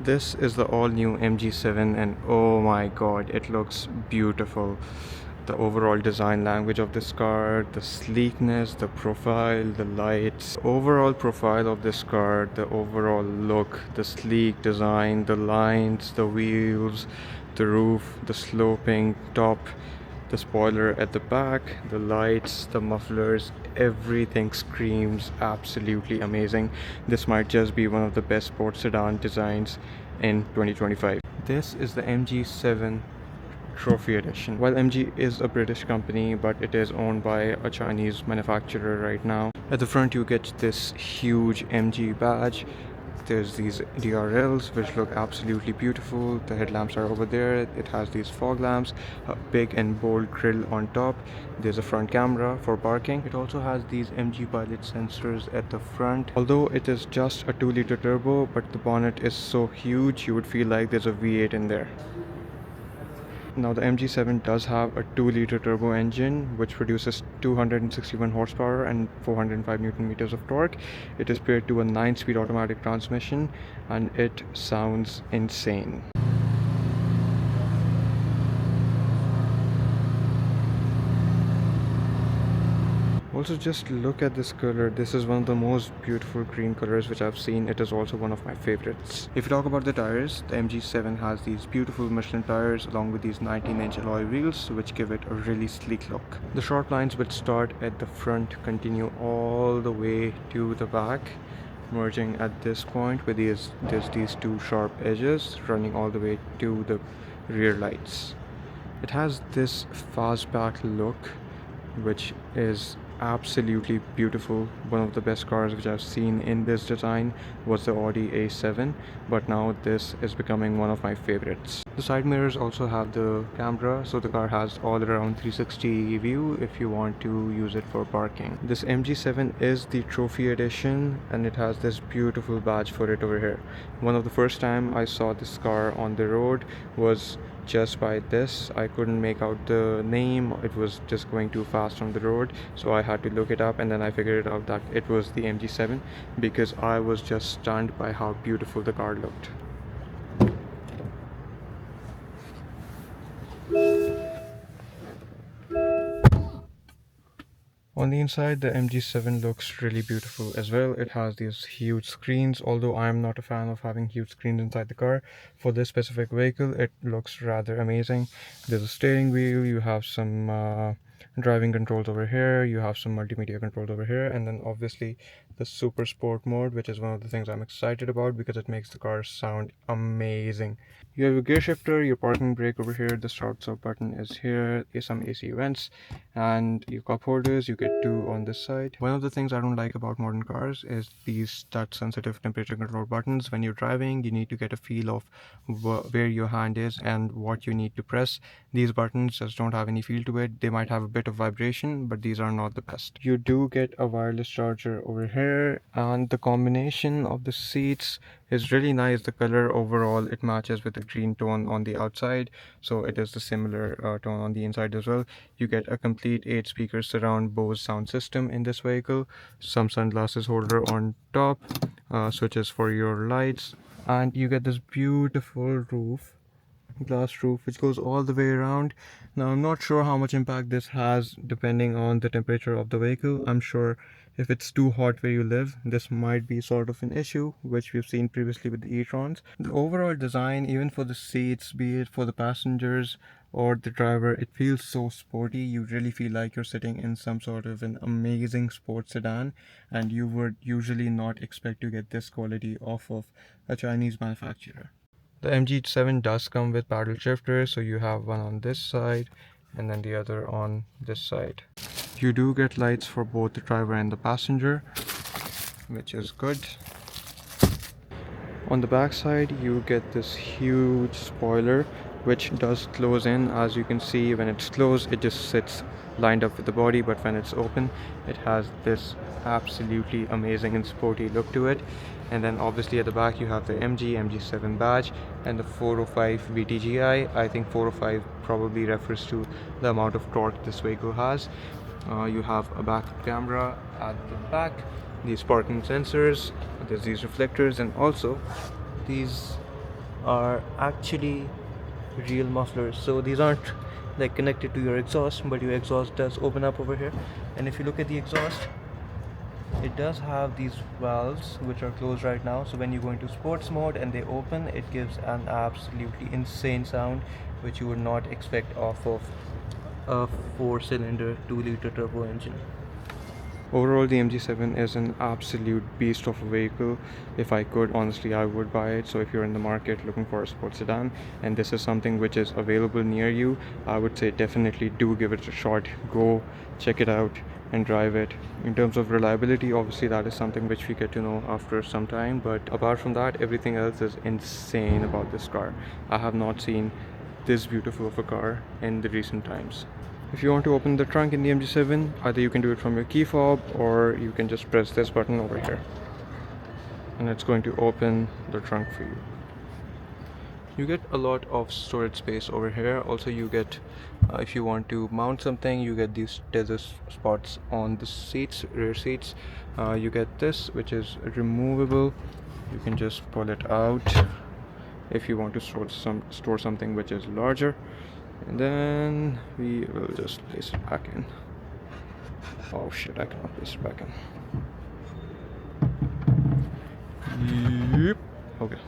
This is the all-new MG7 and oh my god, it looks beautiful. The overall design language of this car, the sleekness, the profile, the lights, overall profile of this car, the overall look, the sleek design, the lines, the wheels, the roof, the sloping top, the spoiler at the back, the lights, the mufflers, everything screams absolutely amazing. This might just be one of the best sports sedan designs in 2025. This is the MG7 Trophy Edition. While MG is a British company, but it is owned by a Chinese manufacturer right now. At the front you get this huge MG badge. There's these DRLs which look absolutely beautiful. The headlamps are over there. It has these fog lamps, a big and bold grille on top. There's a front camera for parking. It also has these MG Pilot sensors at the front. Although it is just a 2-liter turbo, but the bonnet is so huge you would feel like there's a V8 in there. Now the MG7 does have a 2-liter turbo engine which produces 261 horsepower and 405 Newton meters of torque. It is paired to a 9-speed automatic transmission and it sounds insane. Also, just look at this color. This is one of the most beautiful green colors which I've seen. It is also one of my favorites. If you talk about the tires, the MG7 has these beautiful Michelin tires along with these 19-inch alloy wheels which give it a really sleek look. The short lines which start at the front continue all the way to the back, merging at this point with there's these two sharp edges running all the way to the rear lights. It has this fastback look which is absolutely beautiful. One of the best cars which I've seen in this design was the Audi A7, but now this is becoming one of my favorites. The side mirrors also have the camera, so the car has all around 360 view if you want to use it for parking. This MG7 is the Trophy Edition and it has this beautiful badge for it over here. One of the first time I saw this car on the road was just by this. I couldn't make out the name, it was just going too fast on the road, so I had to look it up and then I figured out that it was the MG7 because I was just stunned by how beautiful the car looked. On the inside, the MG7 looks really beautiful as well. It has these huge screens, although I am not a fan of having huge screens inside the car. For this specific vehicle, it looks rather amazing. There's a steering wheel, you have some driving controls over here, you have some multimedia controls over here, and then obviously the super sport mode, which is one of the things I'm excited about because it makes the car sound amazing. You have your gear shifter, your parking brake over here, the start stop button is here, some AC vents, and your cup holders. You get two on this side. One of the things I don't like about modern cars is these touch sensitive temperature control buttons. When you're driving, you need to get a feel of where your hand is and what you need to press. These buttons just don't have any feel to it. They might have a bit of vibration, but these are not the best. You do get a wireless charger over here, and the combination of the seats is really nice. The color overall, it matches with the green tone on the outside, so it is the similar tone on the inside as well. You get a complete 8-speaker surround Bose sound system in this vehicle, some sunglasses holder on top, switches for your lights, and you get this beautiful glass roof which goes all the way around. Now I'm not sure how much impact this has depending on the temperature of the vehicle. I'm sure if it's too hot where you live, this might be sort of an issue, which we've seen previously with the e-trons. The overall design, even for the seats, be it for the passengers or the driver, it feels so sporty. You really feel like you're sitting in some sort of an amazing sports sedan, and you would usually not expect to get this quality off of a Chinese manufacturer. The MG7 does come with paddle shifters, so you have one on this side and then the other on this side. You do get lights for both the driver and the passenger, which is good. On the back side, you get this huge spoiler which does close in. As you can see, when it's closed, it just sits lined up with the body, but when it's open, it has this absolutely amazing and sporty look to it. And then obviously at the back you have the MG7 badge and the 405 VTGI. I think 405 probably refers to the amount of torque this vehicle has. You have a backup camera at the back, these parking sensors, there's these reflectors, and also these are actually real mufflers. So these aren't like connected to your exhaust, but your exhaust does open up over here. And if you look at the exhaust, it does have these valves which are closed right now. So when you go into sports mode and they open, it gives an absolutely insane sound which you would not expect off of a 4-cylinder 2-liter turbo engine. Overall, the MG7 is an absolute beast of a vehicle. If I could, honestly, I would buy it. So if you're in the market looking for a sports sedan and this is something which is available near you, I would say definitely do give it a shot. Go check it out and drive it. In terms of reliability, obviously that is something which we get to know after some time, but apart from that, everything else is insane about this car. I have not seen this beautiful of a car in the recent times. If you want to open the trunk in the MG7, either you can do it from your key fob or you can just press this button over here and it's going to open the trunk for you. You get a lot of storage space over here. Also you get, if you want to mount something, you get these tether spots on the seats, rear seats. You get this which is removable. You can just pull it out if you want to store something which is larger, and then we will just place it back in. Oh shit, I cannot place it back in. Yep. Okay.